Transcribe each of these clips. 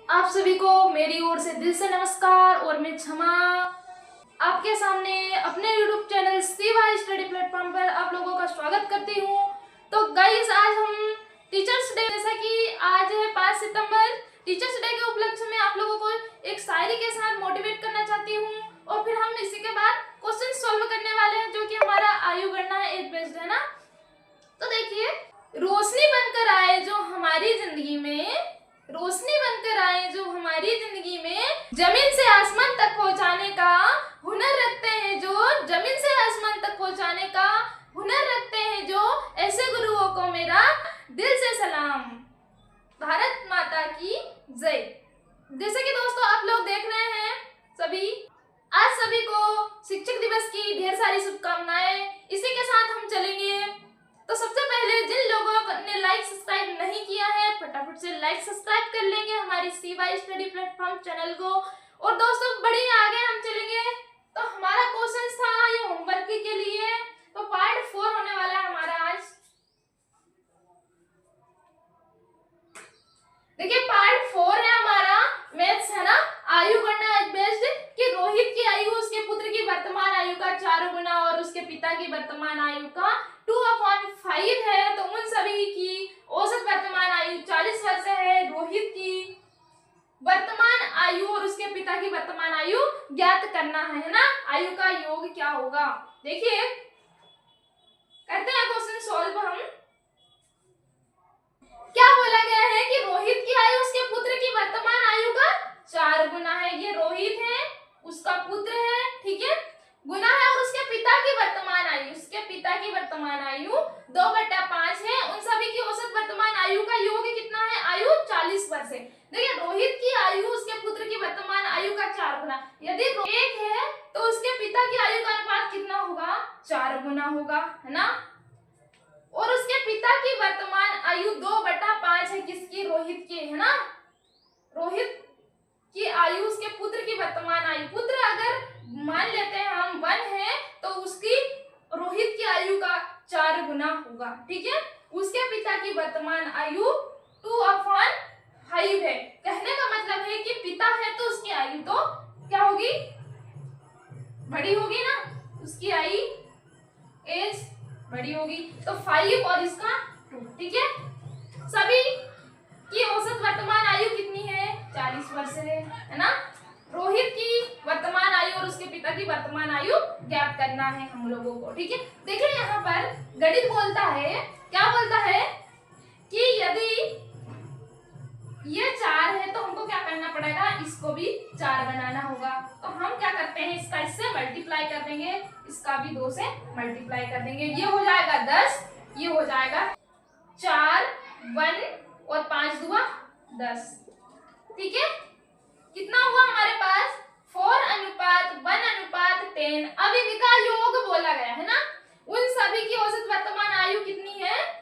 आप सभी को मेरी ओर से दिल से नमस्कार और मैं क्षमा आपके सामने अपने YouTube channel CY study platform पर आप लोगों का स्वागत करती हूँ। तो गाइस, आज हम टीचर्स डे, जैसा कि आज है 5 सितंबर, टीचर्स डे के उपलक्ष्य में आप लोगों को एक शायरी के साथ मोटिवेट करना चाहती हूँ और फिर हम इसी के बाद क्वेश्चन सॉल्व करने वाले हैं, जो कि हमारा आयु गणना एज बेस्ड है ना। तो देखिए, रोशनी बनकर आए जो हमारी जिंदगी में, रोशनी बनकर आए जो हमारी जिंदगी में, जमीन से आसमान तक पहुंचाने का हुनर रखते हैं जो, जमीन से आसमान तक पहुंचाने का हुनर रखते हैं जो, ऐसे गुरुओं को मेरा दिल से सलाम। भारत माता की जय। जैसे कि दोस्तों आप लोग देख रहे हैं सभी, आज सभी को शिक्षक दिवस की ढेर सारी शुभकामनाएं। इसी के साथ हम चलेंगे। तो सबसे पहले जिन लोगों ने लाइक सब्सक्राइब नहीं किया है, फटाफट से लाइक सब्सक्राइब कर लेंगे हमारी सीवाई स्टडी प्लेटफॉर्म चैनल को। और दोस्तों बढ़िए आगे हम चलेंगे। तो हमारा क्वेश्चन था ये होमवर्क के लिए, तो पार्ट 4 होने वाला है हमारा आज। देखिए, पार्ट 4 है हमारा मैथ्स, है ना, आयु गणना एज बेस्ड, कि रोहित की आयु उसके पुत्र की वर्तमान आयु का 4 गुना और उसके पिता की वर्तमान आयु का 2/5 है। तो उन सभी की औसत वर्तमान आयु 40 वर्ष है। रोहित की वर्तमान आयु और उसके पिता की वर्तमान आयु ज्ञात करना है ना। आयु का योग क्या होगा, देखिए करते हैं क्वेश्चन सॉल्व हम। क्या बोला गया है कि रोहित की आयु उसके पुत्र की वर्तमान आयु का 4 गुना है। ये रोहित है, उसका पुत्र है, ठीक है, गुना है, और उसके पिता की वर्तमान आयु, उसके पिता की वर्तमान आयु 2/5 है। उन सभी की औसत वर्तमान आयु का योग कितना है, आयु 40 वर्ष है। देखिए, रोहित की आयु उसके पुत्र की वर्तमान आयु का 4 गुना, यदि 1 है तो उसके पिता की आयु का अनुपात कितना होगा, 4 गुना होगा, है ना। और उसके पिता की वर्तमान आयु 2/5 है, किसकी, रोहित की, है ना। रोहित की आयु उसके पुत्र की वर्तमान आयु, पुत्र अगर मान लेते हैं हम 1 है तो उसकी, रोहित की आयु का 4 गुना होगा, ठीक है। उसके पिता की वर्तमान आयु 2/5 है। कहने का मतलब है कि पिता है तो उसकी आयु तो क्या होगी, बड़ी होगी ना, उसकी आयु एज बड़ी होगी। तो 5 और इसका 2, ठीक है। सभी की औसत वर्तमान आयु कितनी है, 40 वर्ष है ना। रोहित की वर्तमान आयु और उसके पिता की वर्तमान आयु ज्ञात करना है हम लोगों को, ठीक है। देखिए यहाँ पर गणित बोलता है, क्या बोलता है कि यदि ये 4 है तो हमको क्या करना पड़ेगा, इसको भी 4 बनाना होगा। तो हम क्या करते हैं, इसका इससे मल्टीप्लाई कर देंगे, इसका भी 2 से मल्टीप्लाई कर देंगे। ये हो जाएगा 10, ये हो जाएगा 4, 1 और 5 दूआ 10, ठीक है। कितना हुआ हमारे पास, 4:1:10। अब इनका योग बोला गया है ना। उन सभी की औसत वर्तमान आयु कितनी है,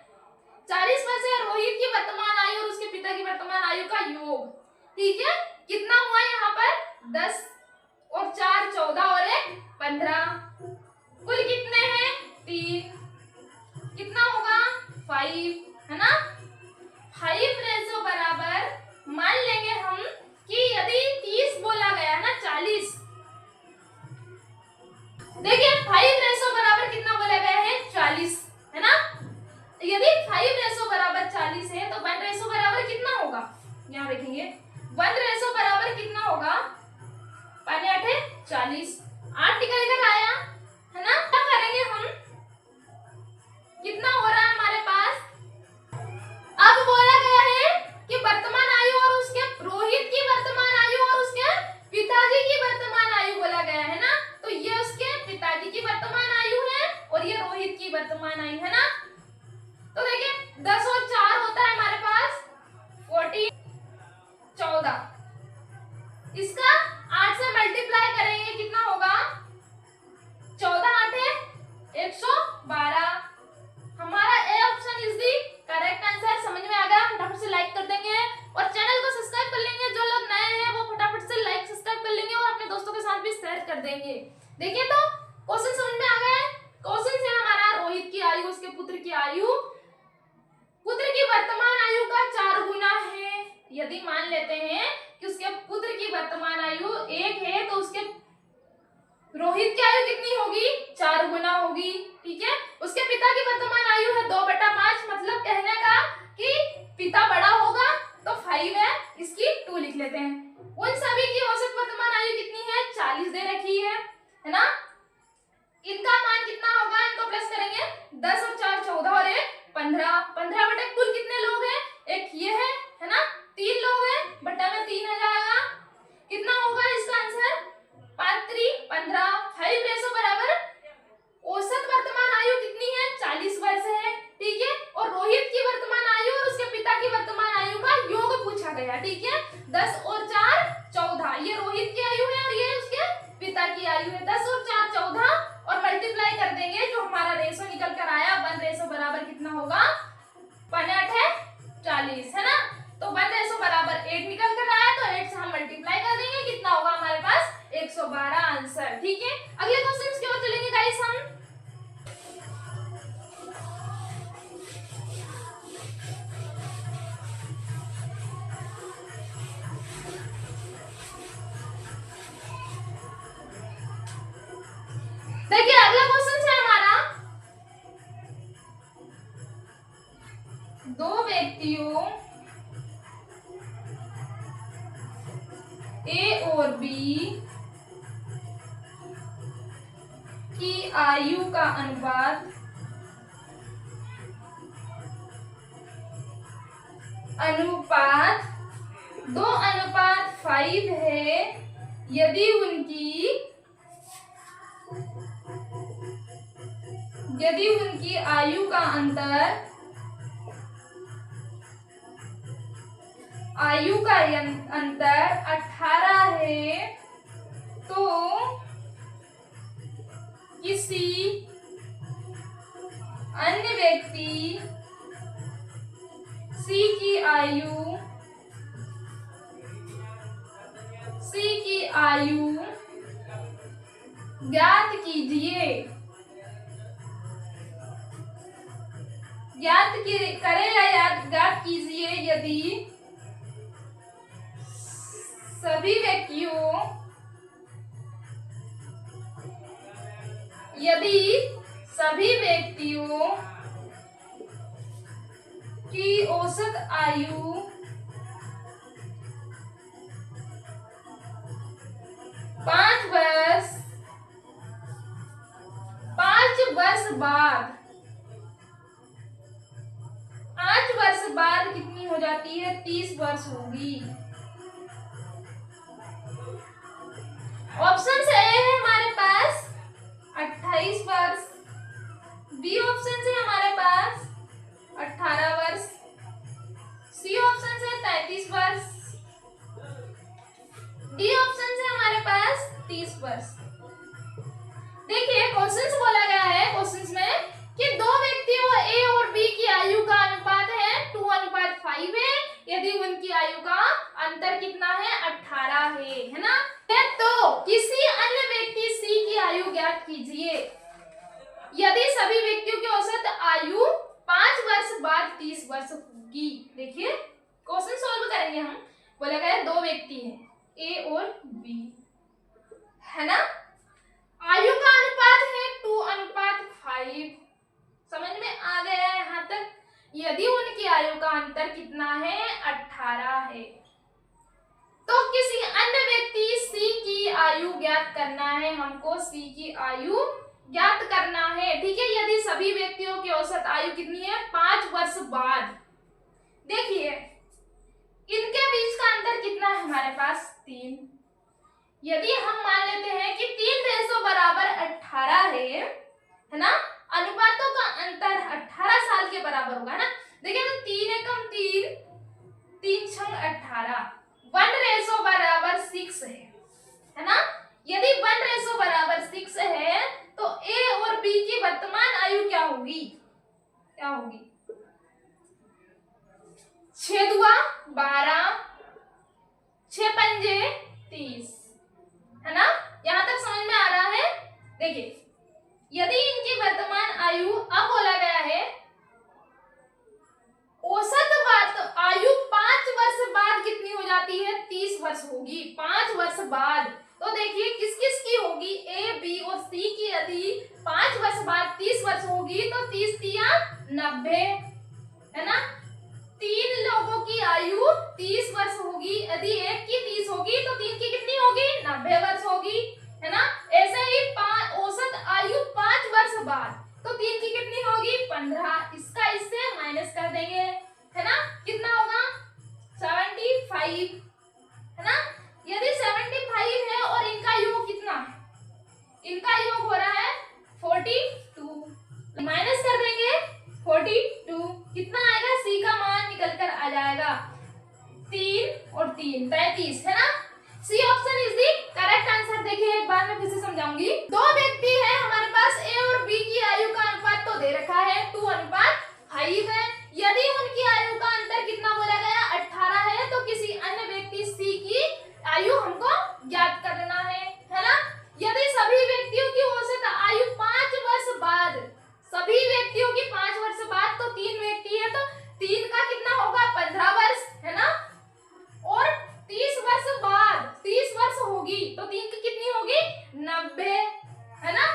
40 वर्ष है। रोहित की वर्तमान आयु और उसके पिता की वर्तमान आयु का योग, ठीक है, कितना हुआ यहाँ पर, 10 और 4 14 और 1 15, कुल कितने हैं, 3, कितना होगा 5, है ना। 5 बराबर, मान लेंगे हम कि यदि 30 बोला गया ना, 40, देखिए 5 बराबर कितना बोला गया है, 40, है ना। यदि 5 बराबर 40 है तो 1 बराबर कितना होगा, यहाँ देखेंगे 1 बराबर कितना होगा, 5 8 40, 8 निकल कर आया, है ना। क्या करेंगे हम, कितना हो रहा है हमारे पास, अब बोला गया है कि वर्तमान आयु और उसके, रोहित की वर्तमान आयु और उसके पिताजी की वर्तमान आयु बोला गया है ना। तो ये उसके पिताजी की वर्तमान आयु है और ये रोहित की वर्तमान आयु है ना। तो देखिए 10 और 4 होता है हमारे पास 14, 14, इसका 8 से मल्टीप्लाई करेंगे, कितना होगा, 14 8 112। हमारा A option is the correct answer. समझ में आ गया, फटाफट से लाइक कर देंगे और चैनल को सब्सक्राइब कर लेंगे। जो लोग नए हैं वो फटाफट से लाइक सब्सक्राइब कर लेंगे और अपने दोस्तों के साथ भी शेयर कर देंगे। देखिए तो क्वेश्चन समझ में आ गया है। क्वेश्चन है हमारा, रोहित की आयु उसके पुत्र की आयु, पुत्र की वर्तमान आयु का 4 गुना है। यदि मान लेते हैं कि उसके पुत्र की वर्तमान आयु 1 है, तो उसके रोहित की आयु कितनी होगी? 4 गुना होगी। ठीक है, उसके पिता की वर्तमान आयु है 2/5, मतलब कहने का कि पिता बड़ा होगा तो 5 है, इसकी 2 लिख लेते हैं। उन सभी की औसत वर्तमान आयु कितनी है? 40 दे रखी है ना। इनका मान कितना होगा? इनको प्लस करेंगे, 10 और 4 14 और 1 15, 15 बटे कुल कितने लोग हैं? एक ये है ना, 3 लोग हैं, बटा में 3 आ जाएगा। कितना होगा इसका आंसर? 5 3 15, 5 रेशो बराबर औसत वर्तमान आयु कितनी है? 40 वर्ष है। ठीक है, और रोहित की वर्तमान आयु और उसके पिता की वर्तमान आयु का योग पूछा गया। ठीक है, 10 और 4 14, ये रोहित की आयु है और ये उसके पिता की आयु है। 10 और 4 14 और मल्टीप्लाई कर देंगे, जो हमारा रेशो निकल कर आया 1 रेशो बराबर कितना होगा? 8 है 40, है ना। तो 1 रेशो बराबर 8 निकल कर आया, तो 8 से हम मल्टीप्लाई कर देंगे, कितना होगा हमारे पास? 112 आंसर। ठीक है, अगले क्वेश्चन की ओर चलेंगे गाइस हम। देखिए अगला क्वेश्चन है हमारा, दो व्यक्तियों ए और बी की आयु का अनुपात 2:5 है, यदि उनकी आयु का अंतर 18 है, तो किसी अन्य व्यक्ति C की आयु ज्ञात कीजिए। ज्ञात कीजिए यदि सभी व्यक्तियों की औसत आयु 5 वर्ष बाद कितनी हो जाती है? 30 वर्ष होगी। ऑप्शन से ए है हमारे पास 28 वर्ष, बी ऑप्शन से हमारे पास 18 वर्ष, सी ऑप्शन से 33 वर्ष, डी ऑप्शन से हमारे पास 30 वर्ष। देखिए क्वेश्चन बोला गया है, क्वेश्चन में कि दो व्यक्तियों ए और बी की आयु का अनुपात है 2:5 है, यदि उनकी आयु का अंतर कितना है? 18 है ना। तो किसी अन्य व्यक्ति सी की आयु ज्ञात कीजिए यदि सभी व्यक्तियों की औसत आयु 5 वर्ष बाद 30 वर्ष होगी। देखिए क्वेश्चन सॉल्व करेंगे हम। बोला गया दो व्यक्ति हैं ए और बी, है ना। आयु का अनुपात है 2:5। समझ में आ गया है यहाँ तक? यदि उनकी आयु का अंतर कितना है? 18 है, तो किसी अन्य व्यक्ति सी की आयु ज्ञात करना है। हमको सी की आयु ज्ञात करना है। ठीक है, यदि सभी व्यक्तियों की औसत आयु कितनी है? 5 वर्ष बाद। देखिए इनके बीच का अंतर कितना है हमारे पास? 3। यदि हम मान लेते हैं कि 3 बराबर 18 है ना, अनुपातों का अंतर 18 साल के बराबर होगा ना। देखिए तो 3 एकम 3, 3 छंग 18, 1 बराबर 6 है ना। यदि 1 बराबर 6 है तो ए और बी की वर्तमान आयु क्या होगी? 6 दुआ 12, 6 पंजे 30, है ना। यहां तक समझ में आ रहा है? देखिए यदि इनकी वर्तमान आयु, अब बोला गया है औसत आयु 5 वर्ष बाद कितनी हो जाती है? 30 वर्ष होगी 5 वर्ष बाद। तो देखिए किस किस की होगी, ए बी और सी की यदि 5 वर्ष बाद 30 वर्ष होगी तो 30 तिया 90, है ना। 3 लोगों की आयु 30 वर्ष होगी, यदि एक की 30 होगी तो 3 की कितनी होगी? 90 वर्ष होगी, है ना। ऐसे ही औसत आयु 5 वर्ष बाद तो 3 की कितनी होगी? 15। इसका इससे माइनस कर देंगे, है ना। कितना होगा? 75, है ना। यदि 75 है और इनका योग कितना है? इनका योग हो रहा है 42, माइनस कर देंगे 42, कितना आएगा? सी का मान निकल कर आ जाएगा 3 और 3 33, है ना। C option is the correct answer. देखिए एक बार मैं फिर से समझाऊंगी। दो व्यक्ति है हमारे पास, ए और बी की आयु का अनुपात तो दे रखा है 2:5 है। यदि उनकी आयु का अंतर कितना बोला गया? 18 है, तो किसी अन्य व्यक्ति सी की आयु हमको ज्ञात करना है ना। यदि सभी व्यक्तियों की औसत आयु 5 वर्ष बाद, सभी व्यक्तियों की 5 वर्ष बाद, तो 3 व्यक्ति है तो 3 का कितना होगा? 15 वर्ष, है ना। और 30 वर्ष बाद 30 वर्ष होगी तो 3 की कितनी होगी? 90, है ना,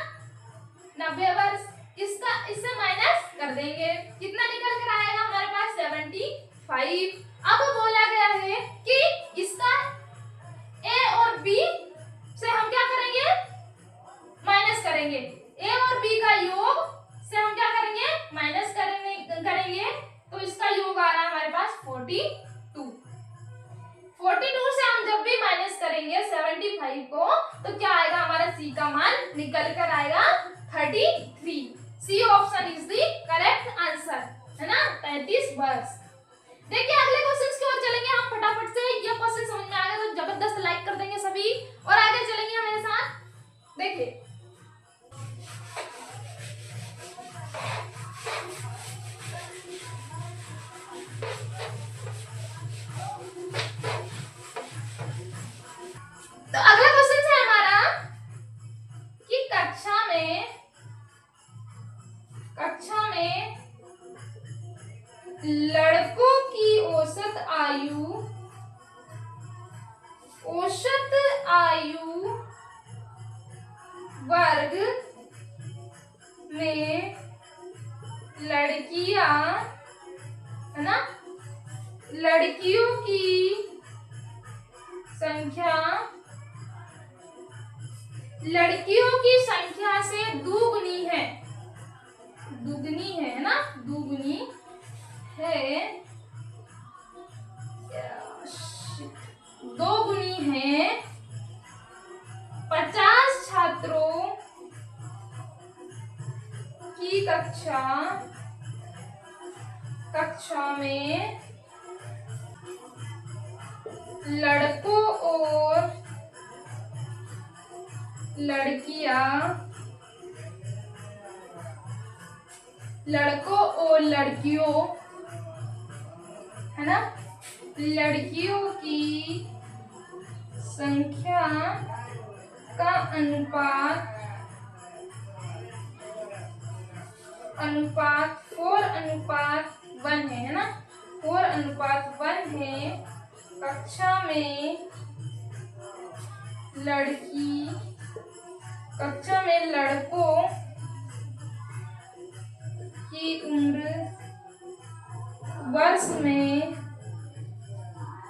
90 वर्ष। इसका इससे माइनस कर देंगे, कितना निकल कर आएगा हमारे पास? 75। अब बोला गया है कि इसका ए और बी से हम क्या करेंगे? माइनस करेंगे। ए और बी का योग से हम क्या करेंगे? माइनस करेंगे तो इसका योग आ रहा है हमारे पास 42। 42 से हम जब भी माइनस करेंगे 75 को तो क्या आएगा? हमारा सी का मान निकल कर आएगा 33। C option is the correct answer, है ना, 33 वर्ष। देखिए अगले क्वेश्चंस की ओर चलेंगे हम फटाफट से। ये क्वेश्चन समझ में आ गया तो जबरदस्त लाइक कर देंगे सभी और आगे चलेंगे हमारे साथ। देखिए तो अगला क्वेश्चन है हमारा कि कक्षा में लड़कों की औसत आयु वर्ग में लड़कियां, है ना, लड़कियों की संख्या से दुगनी है, है ना, दुगनी है, 2 गुनी है। 50 छात्रों की कक्षा में लड़कों और लड़कियों, है ना, लड़कियों की संख्या का अनुपात 4:1 है ना, 4:1 है। कक्षा में लड़कों की वर्ष में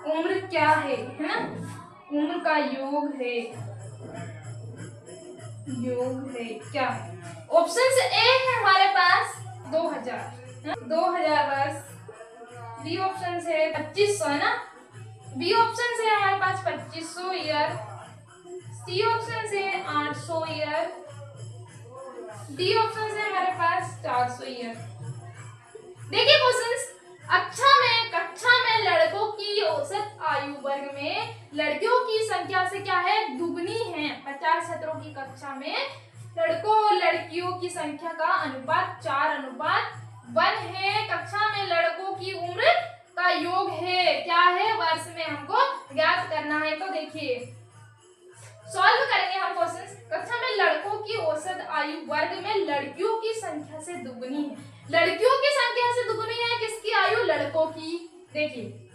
उम्र क्या है ना, उम्र का योग है क्या? ऑप्शन ए है हमारे पास 2000 वर्ष। बी ऑप्शन से 2500, है ना, बी ऑप्शन से हमारे पास 2500 ईयर। सी ऑप्शन से 800 ईयर। डी ऑप्शन से हमारे पास 400 ईयर। देखिए क्वेश्चंस, कक्षा में लड़कों की औसत आयु वर्ग में लड़कियों की संख्या से क्या है? दुगनी है। 50 छात्रों की कक्षा में लड़कों और लड़कियों की संख्या का अनुपात 4:1 है। कक्षा में लड़कों की उम्र का योग है, क्या है? वर्ष में हमको ज्ञात करना है। तो देखिए सॉल्व करेंगे हम क्वेश्चंस। कक्षा में लड़कों की औसत आयु वर्ग में लड़कियों की संख्या से दुगनी है। लड़कियों की संख्या से दुगनी है किसकी आयु? लड़कों की। देखिए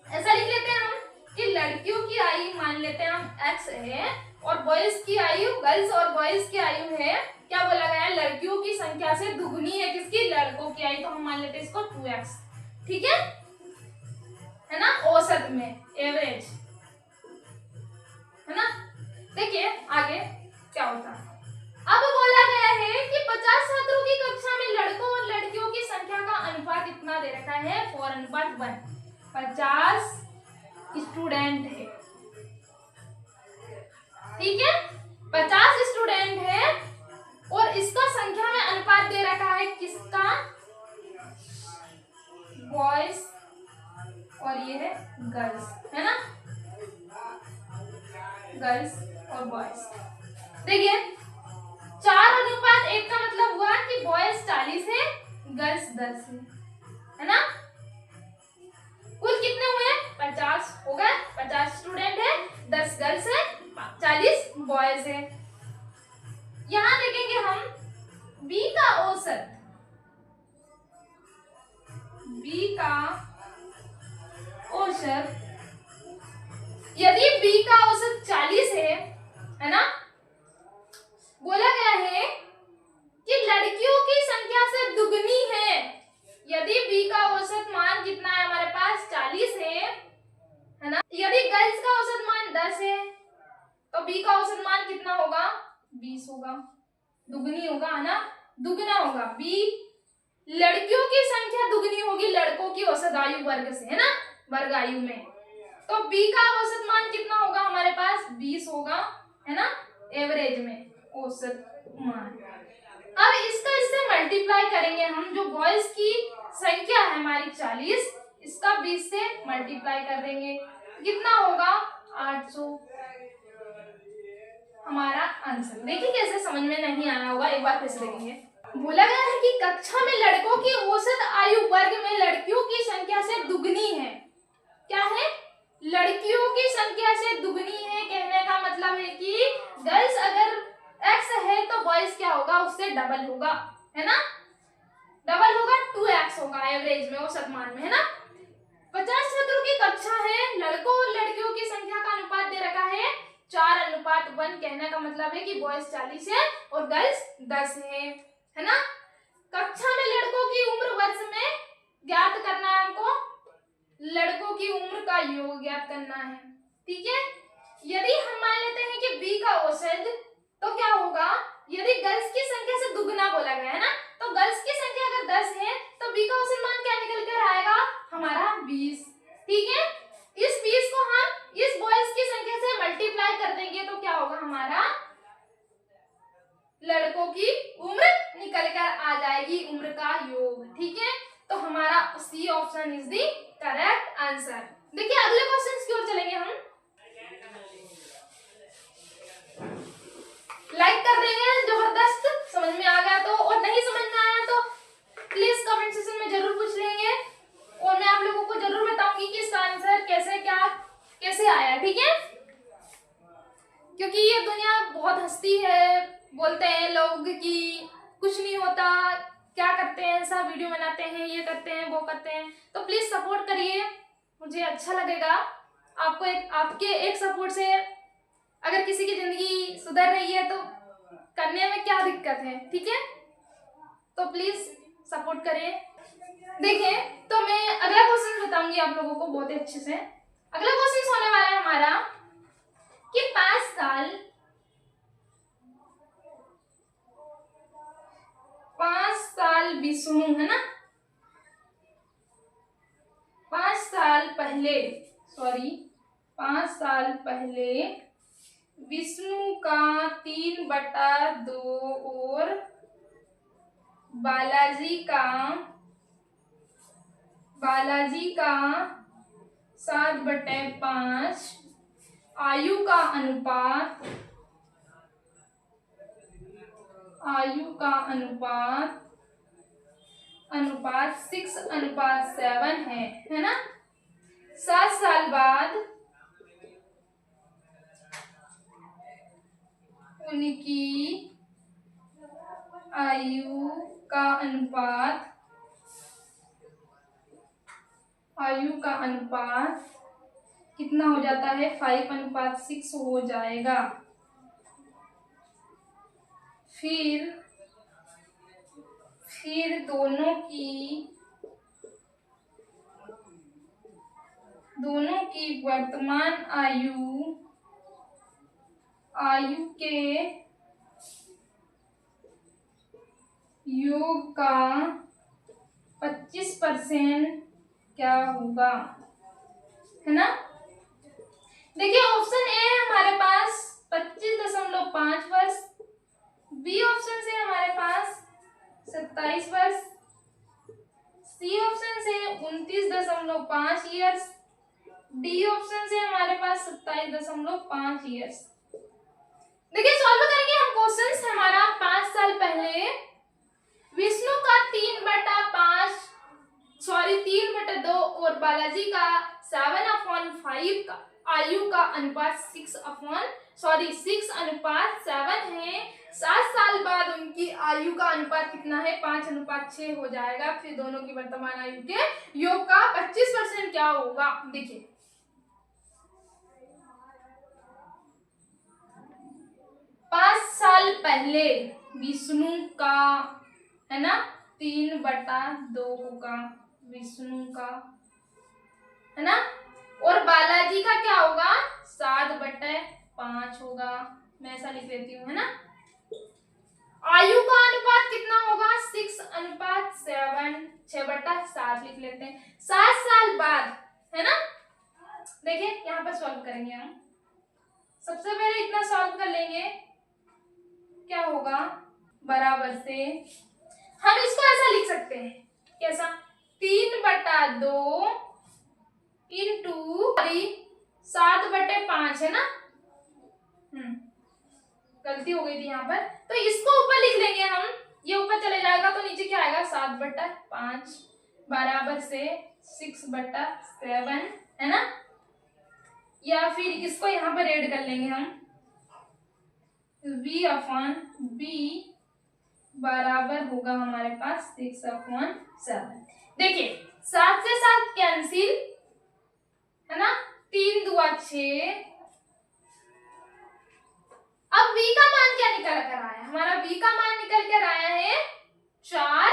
ऐसा लिख लेते हैं हम कि लड़कियों की आयु मान लेते हैं हम x है और बॉयज की आयु, गर्ल्स और बॉयज की आयु है, क्या बोला गया है? लड़कियों की संख्या से दुगनी है किसकी? लड़कों की आयु। तो हम मान लेते हैं इसको 2x, ठीक है ना, औसत में, एवरेज, है ना। देखिए आगे क्या होता है। अब बोला गया है कि 50 छात्रों की कक्षा में लड़कों और लड़कियों की संख्या का अनुपात इतना दे रखा है 4:1। 50 स्टूडेंट है, ठीक है, 50 स्टूडेंट है और इसका संख्या में अनुपात दे रखा है किसका? बॉयज और ये है गर्ल्स, है ना, गर्ल्स और बॉयज। देखिए 4:1 का मतलब हुआ कि बॉयज 40 है, गर्ल्स 10 है ना। कुल कितने हुए? 50 हो गए, 50 स्टूडेंट है, 10 गर्ल्स है, 40 बॉयज है। यहां देखेंगे हम बी का औसत, बी का औसत, यदि बी का औसत 40 है ना, बोला गया है कि लड़कियों की संख्या से दुगनी है। यदि बी का औसत मान कितना है हमारे पास? 40 है ना। यदि गर्ल्स का औसत मान 10 है तो बी का औसत मान कितना होगा? 20 होगा, दुगनी होगा, है ना, दुगना होगा। बी लड़कियों की संख्या दुगनी होगी लड़कों की औसत आयु वर्ग से, है ना, वर्ग आयु में। तो बी का औसत मान कितना होगा हमारे पास? 20 होगा, है ना, एवरेज में औसत मान। अब इसका इससे मल्टीप्लाई करेंगे हम, जो बॉयज की संख्या है हमारी 40, इसका 20 से मल्टीप्लाई कर देंगे, कितना होगा? 800 हमारा आंसर। देखिए कैसे, समझ में नहीं आया होगा, एक बार फिर से देखेंगे। बोला गया है कि कक्षा में लड़कों की औसत आयु वर्ग में लड़कियों की संख्या से दुगनी है। क्या है? लड़कियों की संख्या से दुगनी है, कहने का मतलब है कि गर्ल्स अगर x है तो बॉयज क्या होगा? उससे डबल होगा, है ना, डबल होगा, 2x होगा एवरेज में, औसत मान में, है ना। 50 छात्रों की कक्षा है, लड़कों और लड़कियों की संख्या का अनुपात दे रखा है 4:1, कहने का मतलब है कि बॉयज 40 है और गर्ल्स 10 है ना। कक्षा में लड़कों की उम्र वर्ष में ज्ञात करना है हमको, लड़कों की उम्र का योग ज्ञात करना है, ठीक है। यदि हम मान लेते हैं कि बी का औसत, तो क्या होगा? यदि गर्ल्स की संख्या से दुगना बोला गया है ना, तो गर्ल्स की संख्या अगर 10 है तो बी का औसत मान क्या निकल कर आएगा? हमारा 20, ठीक है। इस 20 को हम इस बॉयज की संख्या से मल्टीप्लाई कर देंगे तो क्या होगा? हमारा लड़कों की उम्र निकल कर आ जाएगी, उम्र का योग, ठीक है। तो हमारा C option is the correct answer. देखिए अगले क्वेश्चन की ओर चलेंगे हम। लाइक कर देंगे जबरदस्त, समझ में आ गया तो, और नहीं समझ में आया तो प्लीज कमेंट सेक्शन में जरूर पूछ लेंगे और मैं आप लोगों को जरूर बताऊंगी कि इसका आंसर कैसे आया, ठीक है। क्योंकि ये दुनिया बहुत हंसती है, बोलते हैं लोग कि कुछ नहीं होता, क्या करते हैं, सब वीडियो बनाते हैं, ये करते हैं, वो करते हैं, तो प्लीज सपोर्ट करिए, मुझे अच्छा लगेगा। आपको आपके एक सपोर्ट से अगर किसी की जिंदगी सुधर रही है तो करने में क्या दिक्कत है, ठीक है। तो प्लीज सपोर्ट करिए। देखिए तो मैं अगला क्वेश्चन बताऊंगी आप लोगों को बहुत ही अच्छे से। अगला क्वेश्चन होने वाला है हमारा कि 5 साल विष्णु, है ना, 5 साल पहले विष्णु का 3/2 और बालाजी का 7/5 आयु का अनुपात 6:7 है ना। 7 साल बाद उनकी आयु का अनुपात आयु का अनुपात कितना हो जाता है, 5:6 हो जाएगा। फिर दोनों की वर्तमान आयु के योग का 25% क्या होगा, है ना। देखिए ऑप्शन ए है हमारे पास 25.5 वर्ष, बी ऑप्शन से हमारे पास 27 वर्ष, सी ऑप्शन से 29.5 ईयर्स, डी ऑप्शन से हमारे पास 27.5 ईयर्स। देखिए सॉल्व करेंगे हम क्वेश्चन। हमारा 5 साल पहले विष्णु का 3/2 और बालाजी का 7/5 का आयु का अनुपात 6:7 है। 7 साल बाद उनकी आयु का अनुपात कितना है, 5:6 हो जाएगा। फिर दोनों की वर्तमान आयु के योग का 25% क्या होगा। देखिए 5 साल पहले विष्णु का, है ना, 3/2 होगा विष्णु का, है ना, और बालाजी का क्या होगा, 7/5 होगा। मैं ऐसा लिख लेती हूँ, है ना। आयु का अनुपात कितना होगा, 6:7, 6/7 लिख लेते हैं। 7 साल बाद, है ना। देखिए यहाँ पर सॉल्व करेंगे हम। सबसे पहले इतना सॉल्व कर लेंगे, क्या होगा, बराबर से हम इसको ऐसा लिख सकते हैं, कैसा, 3/2 इंटू 7/5, है ना। गलती हो गई थी यहाँ पर, तो इसको ऊपर लिख लेंगे हम। ये ऊपर चले जाएगा तो नीचे क्या आएगा, 7/5 बराबर से 6/7, है ना। या फिर इसको यहाँ पर ऐड कर लेंगे हम, v/b बराबर होगा हमारे पास 6/7। देखिए 7 से 7 कैंसिल, है ना, 3 दूआ 6। अब v का मान क्या निकल कर आया, हमारा v का मान निकल कर आया है 4,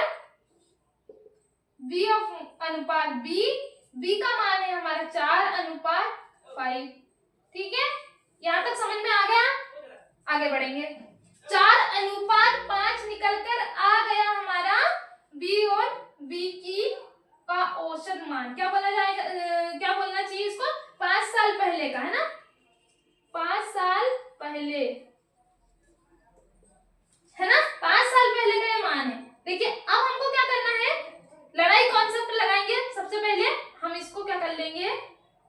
v/b, v का मान है हमारा 4:5। ठीक है, यहां तक समझ में आ गया। आगे बढ़ेंगे, 4:5 निकल कर आ गया हमारा b और b की का औसत मान। क्या बोला जाएगा, क्या बोलना चाहिए इसको, 5 साल पहले का, है ना, 5 साल पहले, है ना, 5 साल पहले का ये मान है। देखिए अब हमको क्या करना है, लड़ाई कॉन्सेप्ट लगाएंगे। सबसे पहले हम इसको क्या कर लेंगे,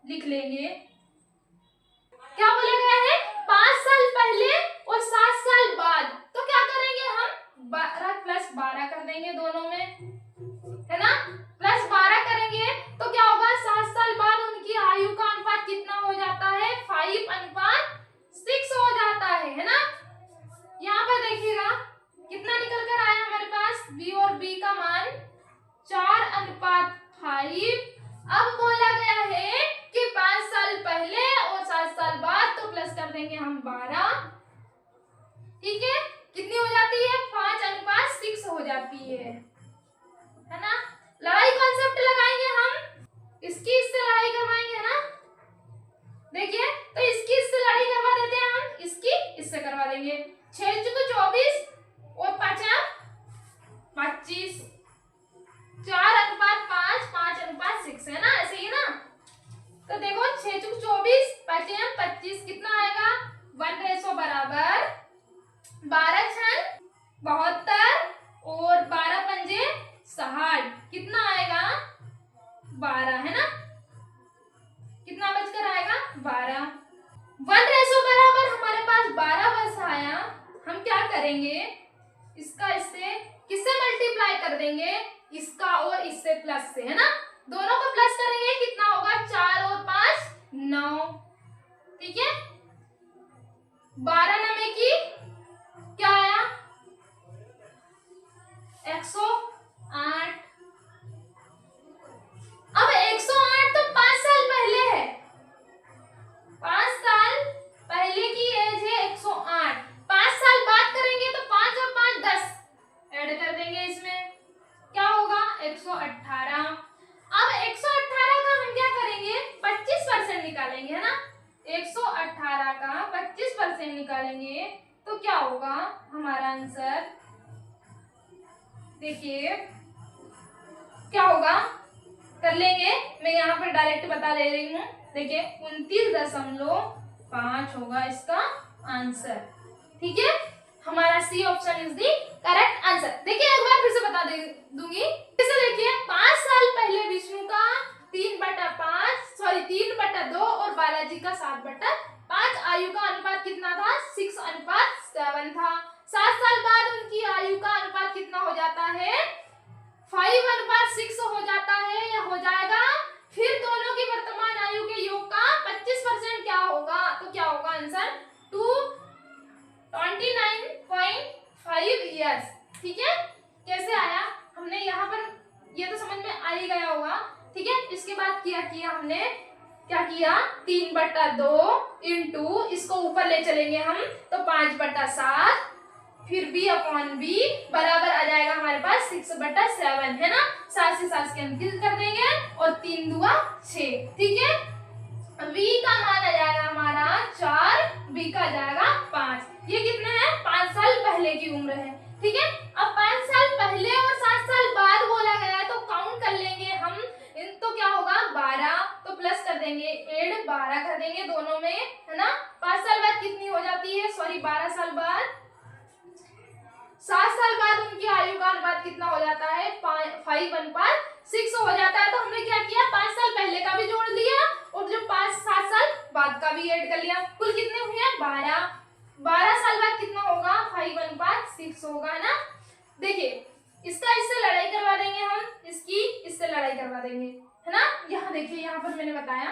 लिख लेंगे। क्या बोला गया है, 5 साल पहले और 7 साल बाद, तो क्या करेंगे हम, 12 + 12 कर देंगे दोनों में, है ना, +12 करेंगे तो क्या होगा, 7 साल बाद उनकी आयु का अनुपात कितना हो जाता है, 5:6 हो जाता है ना। यहाँ पर देखिएगा कितना निकल कर आया हमारे पास, b और b का मान 4:5। अब बोला गया है कि 5 साल पहले और 7 साल बाद, तो प्लस कर देंगे हम 12। ठीक है, कितनी हो जाती है, 5:6 हो जाती है ना। लड़ाई कॉन्सेप्ट लगाएंगे हम, इसकी इससे लड़ाई करवाएंगे, है ना। देखिए तो इसकी इससे लड़ाई करवा देते हैं हम, इसकी इससे करवा देंगे। 6 × 24 और 5 × 25, 4:5, 5:6, है ना, ऐसे ही ना। तो देखो 6 × 24, 5 × 25 कितना आएगा, 1:100 बराबर 12 × 72 और 12 × 60 कितना आएगा, 12, है ना। कितना बचकर आएगा, 12। 1:100 बराबर हमारे पास 12 वर्ष आया। हम क्या करेंगे, इसका इससे किससे मल्टीप्लाई कर देंगे, इसका और इससे प्लस से, है ना। दोनों को प्लस करेंगे, कितना होगा, 4 और 5 9। ठीक है, 12 9 की क्या आया, 108। अब 108 118 का 25% निकालेंगे तो क्या होगा हमारा आंसर। देखिए क्या होगा, कर लेंगे, मैं यहाँ पर डायरेक्ट बता दे रही हूँ। देखिए 29.5 होगा इसका आंसर। ठीक है, हमारा C option is the correct answer. देखिए एक बार फिर से बता दे दूंगी। जैसे देखिए 5 साल पहले विष्णु का 3/2 और बालाजी का 7/5 आयु का अनुपात कितना था, 6:7 था। 7 साल बाद उनकी आयु का अनुपात कितना हो जाता है, 5:6 हो जाता है या हो जाएगा। फिर दोनों की वर्तमान आयु के योग का 25% क्या होगा, तो क्या होगा आंसर 29.5 ईयर्स। ठीक है, कैसे आया, हमने यहाँ पर ये तो समझ में आ ही गया होगा। ठीक है, इसके बाद किया हमने क्या किया, 3/2 इंटू इसको ऊपर ले चलेंगे हम तो 5/7, फिर b/b बराबर आ जाएगा हमारे पास 6/7 है ना। 7 से 7 कैंसिल कर देंगे और 3 दूगा 6। ठीक है, v का मान आ जाएगा हमारा 4, b का आ जाएगा 5। ये कितने हैं, 5 साल पहले की उम्र है। ठीक है, अब 5 साल पहले और 7 साल बाद बोला गया है तो काउंट कर लेंगे हम, तो क्या होगा 12, तो प्लस कर देंगे 8 12 कर देंगे दोनों में है ना। 5 साल बाद कितनी हो जाती है, सॉरी 12 साल बाद, 7 साल बाद उनकी आयु का अनुपात कितना हो जाता है, 5:6 हो जाता है। तो हमने क्या किया, 5 साल पहले का भी जोड़ लिया और जो 7 साल बाद का भी ऐड कर लिया। कुल कितने हुए हैं 12। 12 साल बाद कितना होगा, 5:6 होगा ना। देखिए इसका इससे लड़ाई करवा देंगे हम, इसकी इससे लड़ाई करवा देंगे है ना। यहाँ देखिए, यहाँ पर मैंने बताया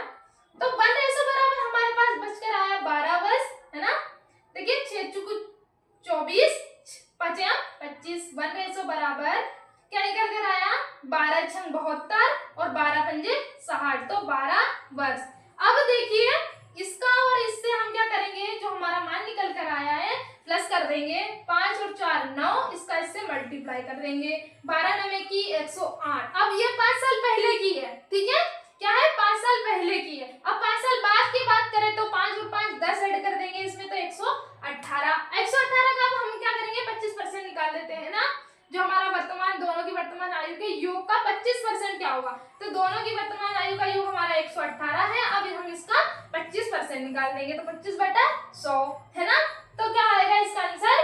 तो 1 बराबर हमारे पास बचकर आया 12 वर्ष है ना। देखिए 6 चुक 24 5 25, 1 बराबर क्या निकल कर आया, 12 छंग 72 और 12 पंजे 60, तो 12 वर्ष। अब देखिए इसका और इससे हम क्या करेंगे, जो हमारा मान निकल कर आया है प्लस कर देंगे, 5 और 4 9, इसका इससे मल्टीप्लाई कर देंगे, 12 9 की 108। अब ये 5 साल पहले की है। ठीक है, क्या है 5 साल पहले की है। अब 5 साल बाद की बात करें तो 5 और 5 10 ऐड कर देंगे इसमें तो 118 का अब हम क्या करेंगे 25% निकाल देते हैं ना। जो हमारा वर्तमान दोनों की वर्तमान आयु के योग का 25% क्या होगा, तो दोनों की वर्तमान आयु का योग हमारा 118 है। अब हम इसका 25% निकाल देंगे तो 25/100 है ना। तो क्या आएगा इसका answer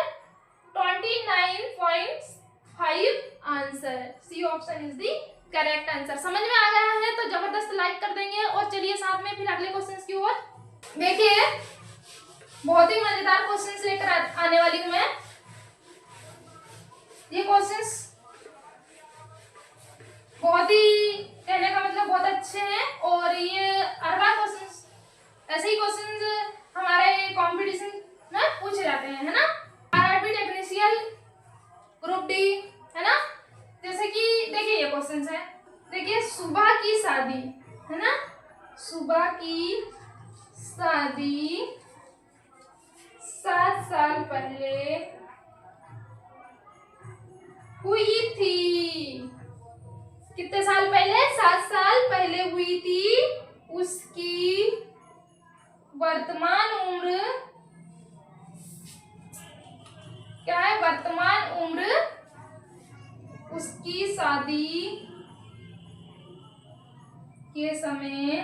29.5 answer. C option is the correct answer. समझ में आ गया है तो जबरदस्त लाइक कर देंगे और चलिए साथ में फिर अगले क्वेश्चंस की ओर। देखिए बहुत ही मजेदार क्वेश्चंस लेकर आने वाली हूं मैं। ये क्वेश्चंस बहुत ही, कहने का मतलब बहुत अच्छे हैं और ये हर बार क्वेश्चंस ऐसे ही क्वेश्चंस हमारे कंपटीशन में पूछे जाते हैं है ना। आरआरबी टेक्नीशियन ग्रुप डी है ना। जैसे कि देखिए ये क्वेश्चंस है, देखिए सुबह की शादी है ना, सुबह की शादी 7 साल पहले हुई थी। कितने साल पहले, 7 साल पहले हुई थी। उसकी वर्तमान उम्र क्या है, वर्तमान उम्र उसकी शादी के समय,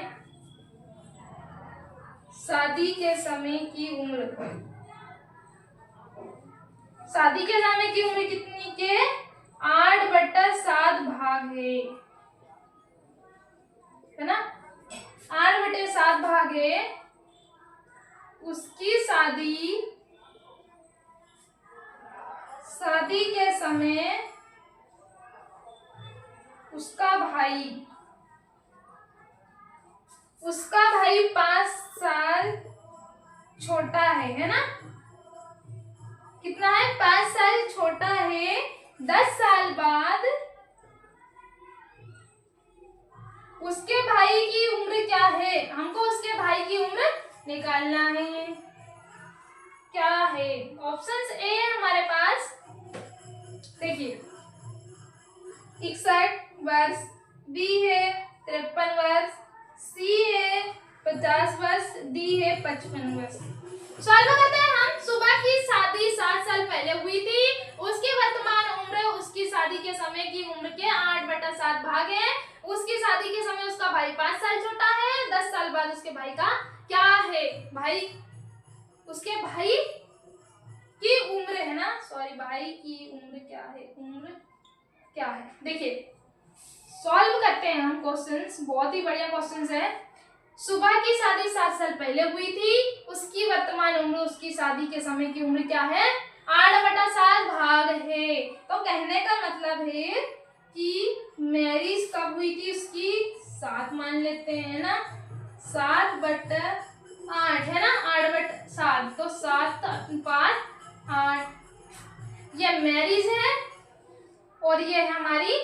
शादी के समय की उम्र, शादी के समय की उम्र कितनी के 8/7 भागे है ना। 8/7 भागे उसकी शादी, शादी के समय उसका भाई 5 साल छोटा है ना। कितना है, 5 साल छोटा है। 10 साल बाद उसके भाई की उम्र क्या है, हमको उसके भाई की उम्र निकालना है। क्या है, ऑप्शंस ए है हमारे पास, देखिए 61 वर्ष, बी है 53 वर्ष, सी है 50 वर्ष, डी है 55 वर्ष। सॉल्व करते हैं हम। सुबह की शादी 7 साल पहले हुई थी, उसकी वर्तमान उम्र उसकी शादी के समय की उम्र के 8/7 भाग है। उसकी शादी के समय उसका भाई 5 साल छोटा है। 10 साल बाद उसके भाई का क्या है? भाई, उसके भाई की उम्र है ना, सॉरी, भाई की उम्र क्या है? उम्र क्या है? देखिए सॉल्व करते हैं हम क्वेश्चंस, बहुत ही बढ़िया क्वेश्चंस है। सुबह की शादी 7 साल पहले हुई थी, उसकी वर्तमान उम्र उसकी शादी के समय की उम्र क्या है? 8/7 भाग है। तो कहने का मतलब है कि मैरिज कब हुई थी उसकी? 7 मान लेते हैं ना, 7/8 है ना, 8/7, तो 7/5 ये मैरिज है और ये है हमारी,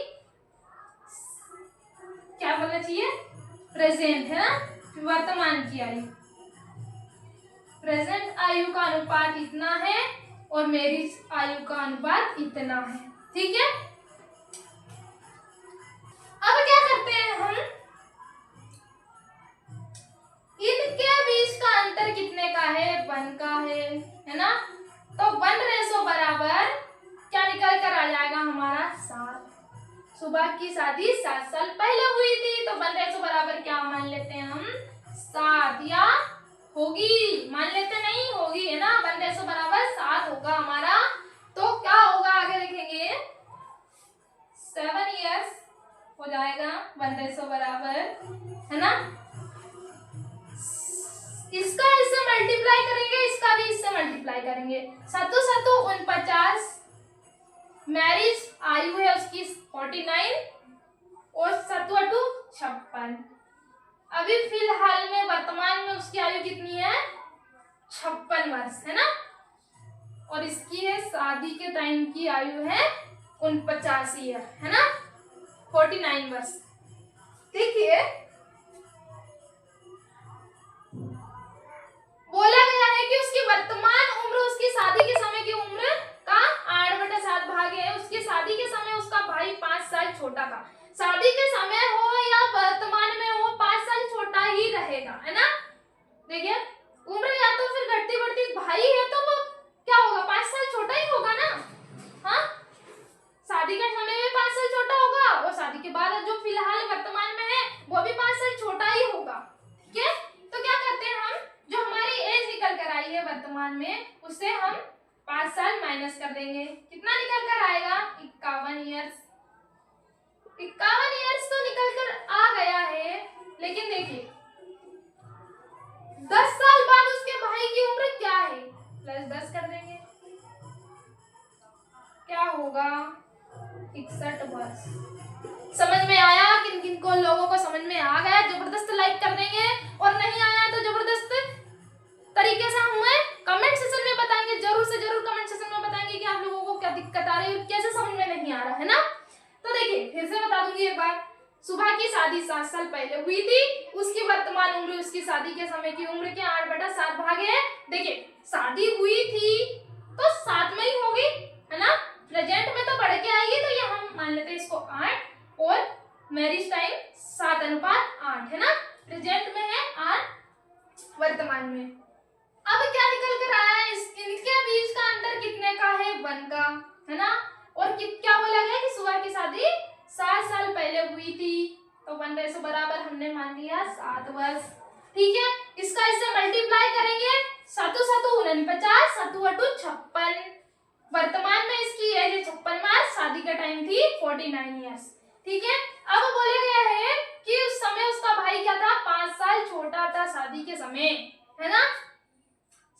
क्या बोलना चाहिए, प्रेजेंट है ना, वर्तमान की आयु। प्रेजेंट आयु का अनुपात इतना है और मैरिज आयु का अनुपात इतना है। ठीक है, अब क्या करते हैं हम, इनके बीच का अंतर कितने का है? 1 का है ना, तो 1 बराबर क्या निकल कर आ जाएगा हमारा? 7। सुबह की शादी 7 साल पहले हुई थी, तो 1 बराबर क्या मान लेते हैं हम? 7, या होगी, मान लेते नहीं, होगी है ना, 1 बराबर 7 होगा हमारा। तो क्या होगा आगे देखेंगे, 7 इयर्स हो जाएगा 1 बराबर, है ना। इसका इससे मल्टीप्लाई करेंगे, इसका भी इससे मल्टीप्लाई करेंगे, 7 7 49, मैरिज आयु है उसकी 49 और 7 8 56। अभी फिलहाल में वर्तमान में उसकी आयु कितनी है? 56 वर्ष है ना, और इसकी है शादी के टाइम की आयु है 49 ईयर है ना, 49 वर्ष। देखिए बोला गया है कि उसकी वर्तमान उम्र उसकी शादी के समय की उम्र का 8/7 भाग है। उसकी शादी के समय उसका भाई 5 साल छोटा था। शादी के समय हो या वर्तमान में हो, 5 साल छोटा ही रहेगा, है ना। देखिए उम्र या तो फिर घटती बढ़ती, भाई है तो वो क्या होगा? 5 साल छोटा ही होगा ना। हाँ, शादी के समय में 5 साल छोटा होगा और शादी के बाद जो फिलहाल वर्तमान में है वो भी 5 साल छोटा ही होगा। ठीक है, तो क्या करते हैं हम, जो हमारी एज निकल कर आई है वर्तमान में, उससे हम 5 साल माइनस कर देंगे। कितना निकल कर आएगा? 51 ईयर्स। 51 ईयर्स तो निकल कर आ गया है, लेकिन देखिए 10 साल बाद उसके भाई की उम्र क्या है? +10 कर देंगे, क्या होगा? 61 वर्ष। समझ में आया? किन किन को लोगों को समझ में आ गया जबरदस्त लाइक कर देंगे, और नहीं आया तो जबरदस्त तरीके से हमें कमेंट सेक्शन में बताएंगे। जरूर से जरूर कमेंट सेक्शन में बताएंगे कि आप लोगों को क्या दिक्कत आ रही है और कैसे समझ में नहीं आ रहा है ना। तो देखिए फिर से बता दूंगी एक बार, सुबह की शादी 7 साल पहले हुई थी, उसकी वर्तमान उम्र उसकी शादी के समय की उम्र के 8/7 भागे है। देखिए शादी हुई थी तो 7 में ही होगी, है ना, प्रेजेंट में तो बढ़ के आएगी, तो ये हम मान लेते हैं इसको 8, और मैरिज टाइम 7:8 है ना, प्रेजेंट में है 8 वर्तमान में। अब क्या निकल कर आया है, इनके बीच का अंतर कितने का है? 1 का, है ना, और क्या बोला गया कि सुबह की शादी 7 साल पहले हुई थी, तो 1 बराबर हमने मान लिया 7 वर्ष। ठीक है, इसका इससे मल्टीप्लाई करेंगे, 7 7 49, 7 8 56। वर्तमान में इसकी एज है 56 वर्ष, शादी का टाइम थी 49 ईयर्स। ठीक है, अब बोला गया है कि उस समय उसका भाई क्या था? 5 साल छोटा था शादी के समय, है ना।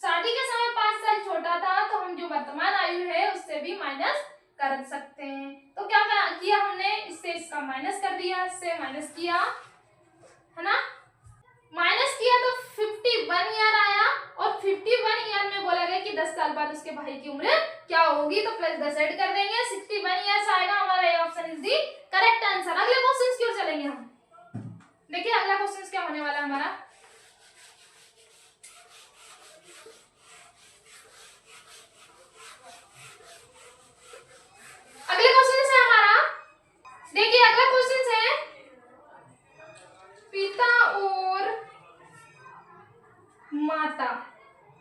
शादी के समय 5 साल छोटा था, तो हम जो वर्तमान आयु है उससे भी माइनस कर सकते हैं। तो क्या किया हमने? इससे इसका माइनस कर दिया, इससे माइनस किया, है ना, माइनस किया तो 51 ईयर आया, और 51 ईयर में बोला गया कि 10 साल बाद उसके भाई की उम्र क्या होगी, तो +10 ऐड कर देंगे, 61 ईयर्स आएगा। हमारा ये option is the correct answer. अगले क्वेश्चन की ओर चलेंगे हम। देखिए अगला क्वेश्चन क्या होने वाला है हमारा, अगले क्वेश्चन है हमारा, देखिए अगला क्वेश्चन है, पिता और माता,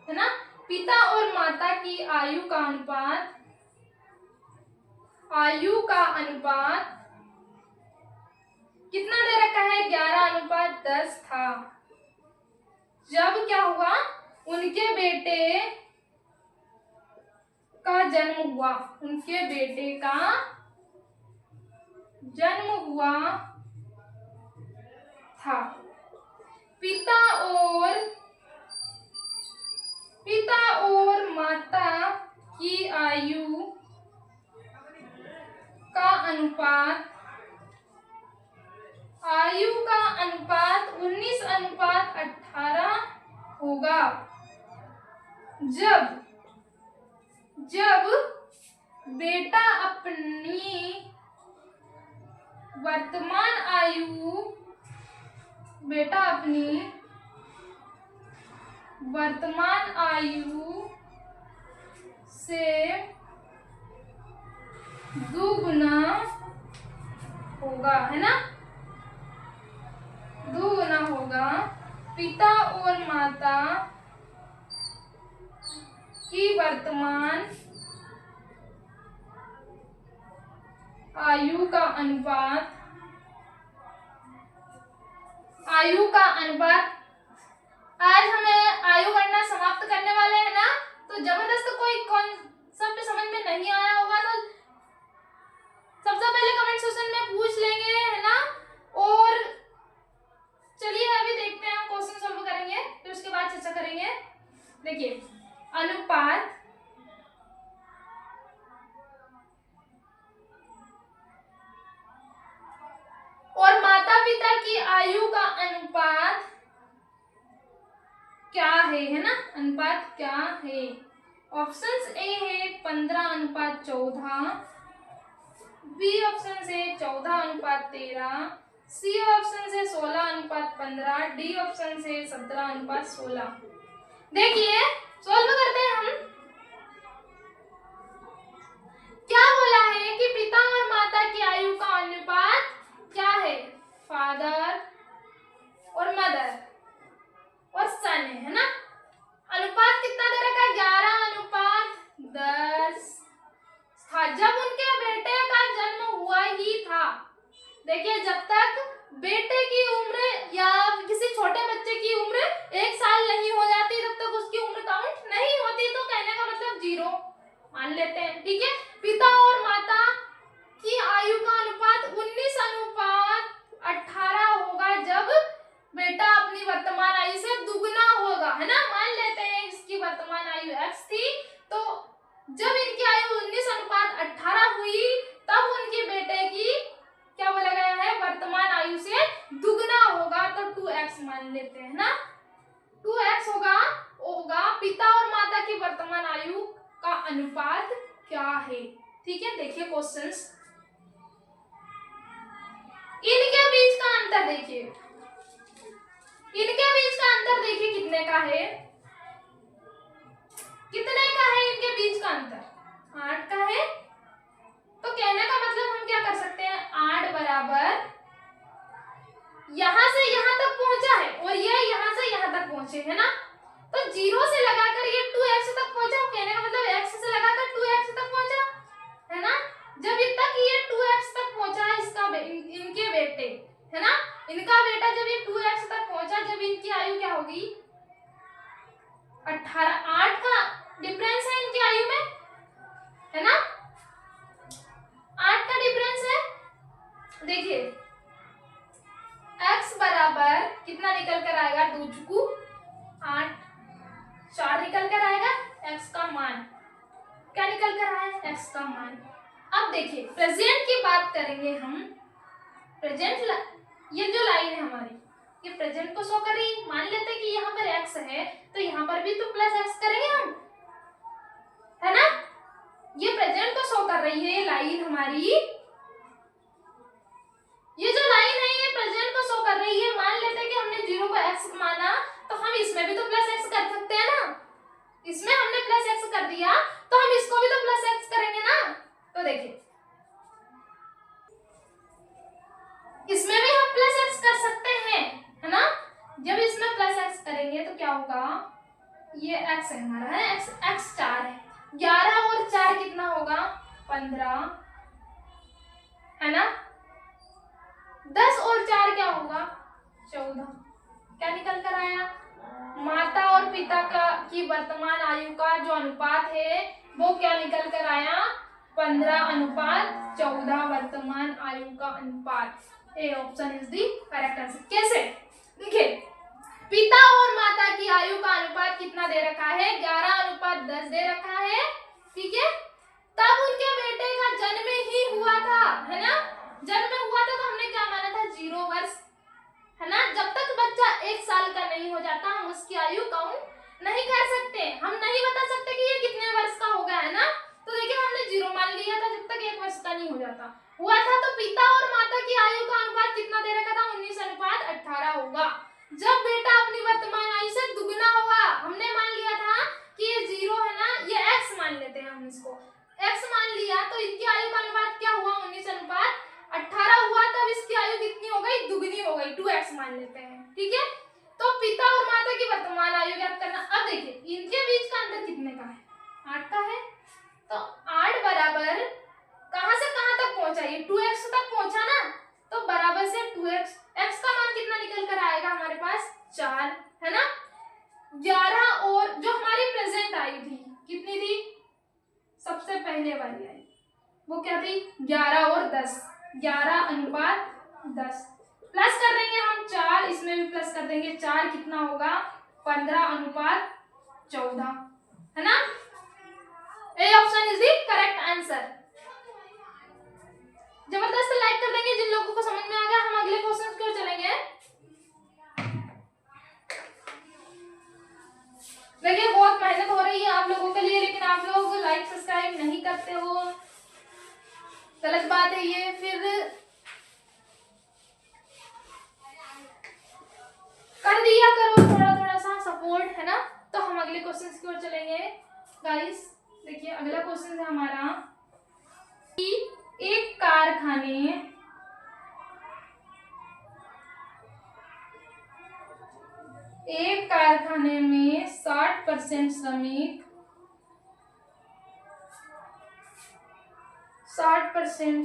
है ना, पिता और माता की आयु का अनुपात कितना दे रखा है? 11:10 था। जब क्या हुआ? उनके बेटे का जन्म हुआ, था। पिता और माता की आयु का अनुपात 19:18 होगा जब बेटा अपनी वर्तमान आयु से दुगुना होगा, है ना, दुगुना होगा। पिता और माता की वर्तमान आयु का अनुपात आज हमें आयु गणना समाप्त करने वाले हैं ना, तो जबरदस्त कोई कॉन्सेप्ट समझ में नहीं आया होगा तो सबसे पहले कमेंट सेक्शन में पूछ लेंगे, है ना। और चलिए अभी देखते हैं, हम क्वेश्चन सॉल्व करेंगे, फिर उसके बाद चर्चा करेंगे। देखिए, अनुपात और माता पिता की आयु का अनुपात क्या है ना, अनुपात क्या है? ऑप्शंस ए है 15:14, बी ऑप्शन से 14:13, सी ऑप्शन से 16:15, डी ऑप्शन से 17:16। देखिए सॉल्व करते हैं हम। क्या बोला है कि पिता और माता की आयु का अनुपात क्या है? फादर और मदर और सन, है ना। अनुपात कितना दे रखा है? 11:10 था जब उनके बेटे का जन्म हुआ ही था। देखिए, जब तक बेटे की उम्र या किसी छोटे बच्चे की उम्र 1 साल नहीं हो जाती तब तक उसकी उम्र काउंट नहीं होती, तो कहने का मतलब 0 मान लेते हैं, ठीक है। पिता और माता की आयु का अनुपात 19:18 होगा जब बेटा अपनी वर्तमान आयु से दुगना होगा, है ना। मान लेते हैं इसकी वर्तमान आयु x थी, तो जब इनकी आयु 19:18 हुई तब उनके बेटे की क्या बोला गया है? वर्तमान आयु से दुगना होगा, तो 2x मान लेते हैं ना। 2x होगा पिता और माता की वर्तमान आयु का अनुपात क्या है, ठीक है। देखिए क्वेश्चंस, इनके बीच का अंतर देखिए, कितने का है? इनके बीच का अंतर 8 का है। तो कहने का मतलब हम क्या कर सकते हैं? 8 बराबर यहां से यहां तक पहुंचा है और ये यहां से यहां तक पहुंचे, है ना। तो 0 से लगाकर ये 2x तक पहुंचा, कहने का मतलब x से लगाकर 2x तक पहुंचा, है ना। जब ये 2x तक पहुंचा इनके बेटे, है ना, इनका बेटा जब ये 2x तक पहुंचा, जब इनकी आयु क्या होगी? 18। 8 का डिफरेंस है इनकी आयु में, है ना, 8 का डिफरेंस है। देखिए x बराबर कितना निकल कर आएगा? 2 चुकू 8, 4 निकल कर आएगा। x का मान क्या निकल कर आया? x का मान। अब देखिए प्रेजेंट की बात करेंगे हम। प्रेजेंट ये जो लाइन है हमारी, ये प्रेजेंट को शो कर रही है। मान लेते हैं कि यहाँ पर x है तो यहाँ पर भी तो प्लस x करेंगे हम, है ना। ये प्रेजेंट को शो कर रही है ये लाइन हमारी, ये जो लाइन है ये प्रेजेंट को शो कर रही है। मान लेते हैं कि हमने 0 को x माना, तो हम इसमें भी तो प्लस x कर सकते हैं ना। इसमें हमने प्लस x कर दिया तो हम इसको भी तो प्लस x करेंगे ना। तो देखिए इसमें भी हम प्लस x कर सकते हैं, है ना। जब इसमें प्लस x करेंगे तो क्या होगा, ये x है हमारा, है x 4 है, 11 और 4 कितना होगा 15, है ना। 10 और 4 क्या होगा 14। क्या निकल कर आया, माता और पिता की वर्तमान आयु का जो अनुपात है वो क्या निकल कर आया 15:14 वर्तमान आयु का अनुपात। A option is the correct answer. कैसे, देखिए पिता और माता की आयु का अनुपात कितना दे रखा है 11:10 दे रखा है, ठीक है। तब उनके बेटे का जन्म ही हुआ था, है ना, जन्म हुआ था तो हमने क्या माना था 0 वर्ष, है ना। जब तक बच्चा 1 साल का नहीं हो जाता हम उसकी आयु काउंट नहीं कर सकते, हम नहीं बता सकते कि ये कितने वर्ष का होगा, है ना। तो देखिए हमने 0 मान लिया था जब तक 1 वर्ष का नहीं हो जाता हुआ था। तो पिता और माता की आयु का अनुपात कितना दे रखा था 19:18 होगा। जब बेटा अपनी वर्तमान आयु से दुगना होगा, हमने मान लिया था कि ये 0 है ना, ये x मान लेते हैं हम, इसको x मान लिया तो इनकी आयु का अनुपात क्या हुआ 19:18 हुआ, तब इसकी आयु कितनी हो गई दुगनी हो गई, 2x मान लेते हैं, ठीक है। तो पिता और माता की वर्तमान आयु ज्ञात करना। अब देखिए इनके बीच का अंतर कितने का है 8 का है, तो 8 बराबर कहां से कहां तक पहुंचा, ये 2x तक पहुंचा ना, तो बराबर से 2x, x का मान कितना निकल कर आएगा हमारे पास 4, है ना। 11 और जो हमारी प्रेजेंट आयु थी कितनी थी, सबसे पहले वाली आई वो क्या थी 11 और 10, 11:10 प्लस कर देंगे हम 4, इसमें भी प्लस कर देंगे 4, कितना होगा 15:14, है ना। A option is the correct answer. जबरदस्त लाइक कर देंगे जिन लोगों को समझ में आ गया। हम अगले क्वेश्चन की ओर चलेंगे। देखिए बहुत मेहनत हो रही है आप लोगों के लिए, लेकिन आप लोग लाइक सब्सक्राइब नहीं करते हो, गलत बात है ये। फिर कर दिया करो थोड़ा थोड़ा सा सपोर्ट, है ना। तो हम अगले क्वेश्चन की ओर चलेंगे गाइस। देखिए अगला क्वेश्चन है हमारा कि एक कारखाने में 60%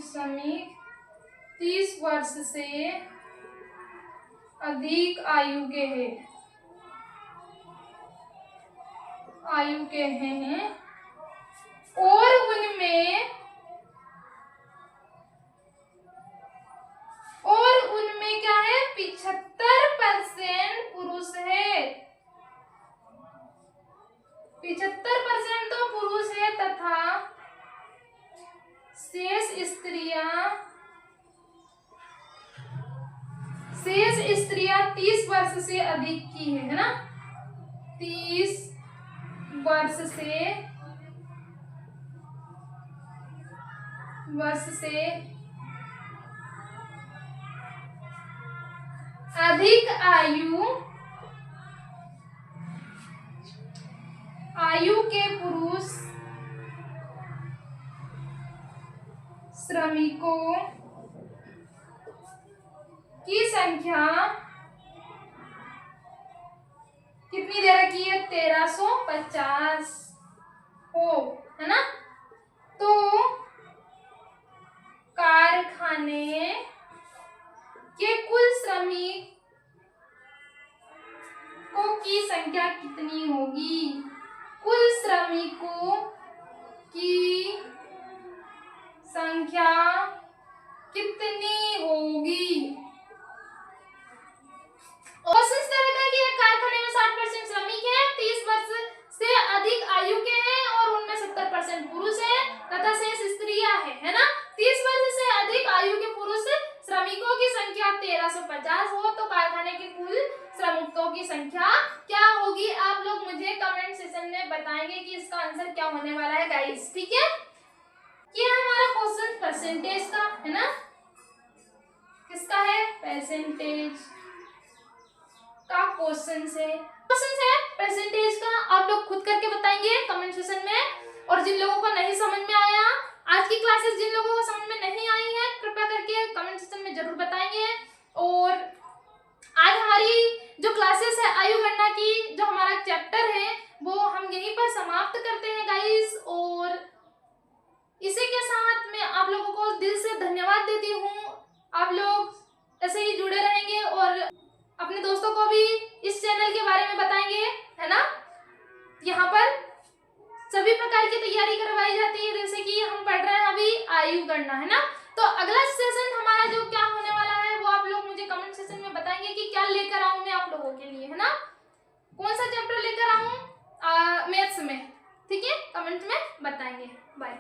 श्रमिक 30 वर्ष से अधिक आयु के हैं और उनमें क्या है 75% पुरुष है, 75% तो पुरुष है तथा शेष स्त्रियां 30 वर्ष से अधिक की है ना, 30 वर्ष से अधिक आयु के पुरुष श्रमिकों की संख्या कितनी दे रखी है 1350 हो, है ना। तो कारखाने के कुल श्रमिकों की संख्या कितनी होगी, कुल श्रमिकों की संख्या कितनी होगी। क्वेश्चन इस तरह का है कि कारखाने में 60% श्रमिक है, 30 वर्ष से अधिक आयु के हैं और उनमें 70% पुरुष है तथा शेष स्त्रियां है ना। 30 वर्ष से अधिक आयु के पुरुष श्रमिकों की संख्या 1350 हो तो कारखाने के कुल श्रमिकों की संख्या क्या होगी। आप लोग मुझे कमेंट सेक्शन में बताएंगे कि इसका आंसर क्या होने वाला है गाइस, ठीक है। ये हमारा क्वेश्चन परसेंटेज का है ना, किसका है परसेंटेज का क्वेश्चन है परसेंटेज का। आप लोग खुद करके बताएंगे कमेंट सेक्शन में। और जिन लोगों को नहीं समझ में आया आज की क्लासेस, जिन लोगों को समझ में नहीं आई है कृपया करके कमेंट सेक्शन में जरूर बताएंगे। और आज हमारी जो क्लासेस है आयु गणना समाप्त करते हैं गाइस। और इसी के साथ मैं आप लोगों को दिल से धन्यवाद देती हूँ। आप लोग ऐसे ही जुड़े रहेंगे और अपने दोस्तों को भी इस चैनल के बारे में बताएंगे, है ना। यहाँ पर सभी प्रकार की तैयारी करवाई जाती है, जैसे कि हम पढ़ रहे हैं अभी आयु गणना, है ना। तो अगला सेशन हमारा जो क्या होने वाला है वो आप लोग मुझे कमेंट सेशन में बताएंगे कि क्या लेकर आऊं मैं आप लोगों के लिए, है ना। कौन सा चैप्टर लेकर आऊं मैथ्स में, ठीक है, कमेंट में बताएंगे। बाय।